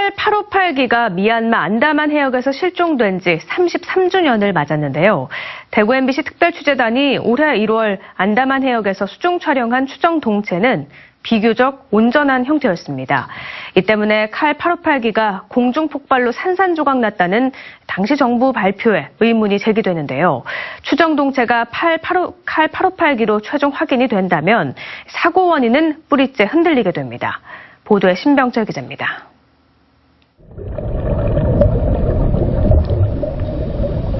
칼 858기가 미얀마 안다만 해역에서 실종된 지 33주년을 맞았는데요. 대구 MBC 특별취재단이 올해 1월 안다만 해역에서 수중 촬영한 추정 동체는 비교적 온전한 형태였습니다. 이 때문에 칼 858기가 공중 폭발로 산산조각 났다는 당시 정부 발표에 의문이 제기되는데요. 추정 동체가 칼 858기로 최종 확인이 된다면 사고 원인은 뿌리째 흔들리게 됩니다. 보도에 신병철 기자입니다.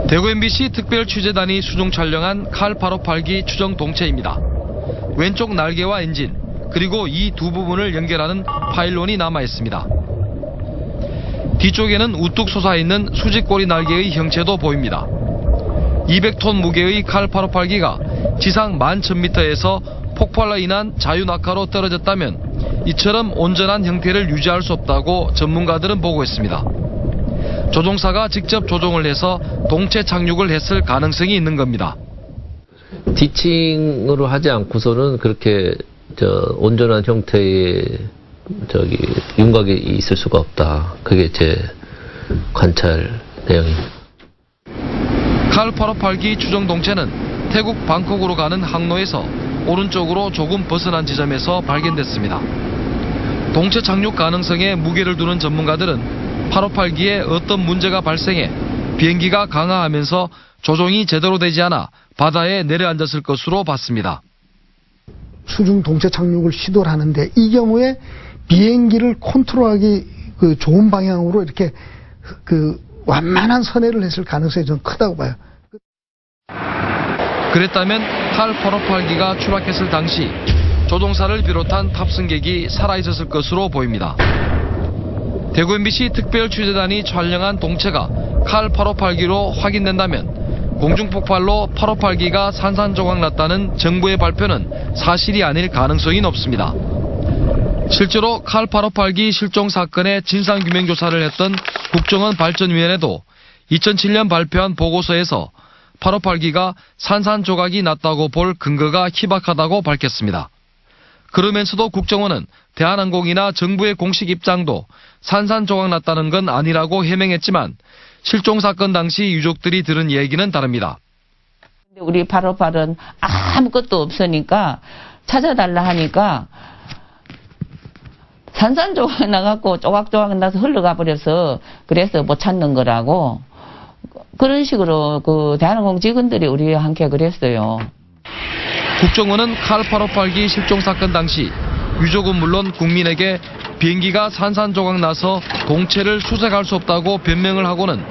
대구 MBC 특별취재단이 수중 촬영한 칼 858기 추정 동체입니다. 왼쪽 날개와 엔진, 그리고 이 두 부분을 연결하는 파일론이 남아 있습니다. 뒤쪽에는 우뚝 솟아있는 수직꼬리 날개의 형체도 보입니다. 200톤 무게의 칼 858기가 지상 11,000m에서 폭발로 인한 자유낙하로 떨어졌다면 이처럼 온전한 형태를 유지할 수 없다고 전문가들은 보고 있습니다. 조종사가 직접 조종을 해서 동체 착륙을 했을 가능성이 있는 겁니다. 디칭으로 하지 않고서는 그렇게 온전한 형태의 윤곽이 있을 수가 없다. 그게 제 관찰 내용입니다. 칼 858기 추정 동체는 태국 방콕으로 가는 항로에서 오른쪽으로 조금 벗어난 지점에서 발견됐습니다. 동체 착륙 가능성에 무게를 두는 전문가들은 858기에 어떤 문제가 발생해 비행기가 강하하면서 조종이 제대로 되지 않아 바다에 내려앉았을 것으로 봤습니다. 수중 동체 착륙을 시도를 하는데 이 경우에 비행기를 컨트롤하기 좋은 방향으로 이렇게 완만한 선회를 했을 가능성이 좀 크다고 봐요. 그랬다면 칼 858기가 추락했을 당시 조종사를 비롯한 탑승객이 살아있었을 것으로 보입니다. 대구 MBC 특별취재단이 촬영한 동체가 칼 858기로 확인된다면 공중폭발로 858기가 산산조각 났다는 정부의 발표는 사실이 아닐 가능성이 높습니다. 실제로 칼 858기 실종 사건의 진상규명조사를 했던 국정원 발전위원회도 2007년 발표한 보고서에서 858기가 산산조각이 났다고 볼 근거가 희박하다고 밝혔습니다. 그러면서도 국정원은 대한항공이나 정부의 공식 입장도 산산조각 났다는 건 아니라고 해명했지만 실종 사건 당시 유족들이 들은 얘기는 다릅니다. 우리 858은 아무것도 없으니까 찾아달라 하니까 산산조각 나갖고 조각조각 나서 흘러가 버려서 그래서 못 찾는 거라고 그런 식으로 대한항공 직원들이 우리한테 그랬어요. 국정원은 칼 858기 실종 사건 당시 유족은 물론 국민에게 비행기가 산산조각 나서 동체를 수색할 수 없다고 변명을 하고는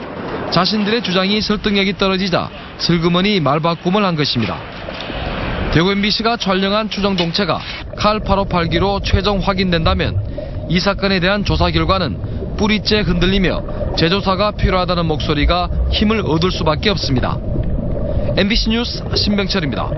자신들의 주장이 설득력이 떨어지자 슬그머니 말바꿈을 한 것입니다. 대구 MBC가 촬영한 추정 동체가 칼 858기로 최종 확인된다면 이 사건에 대한 조사 결과는 뿌리째 흔들리며 재조사가 필요하다는 목소리가 힘을 얻을 수밖에 없습니다. MBC 뉴스 신병철입니다.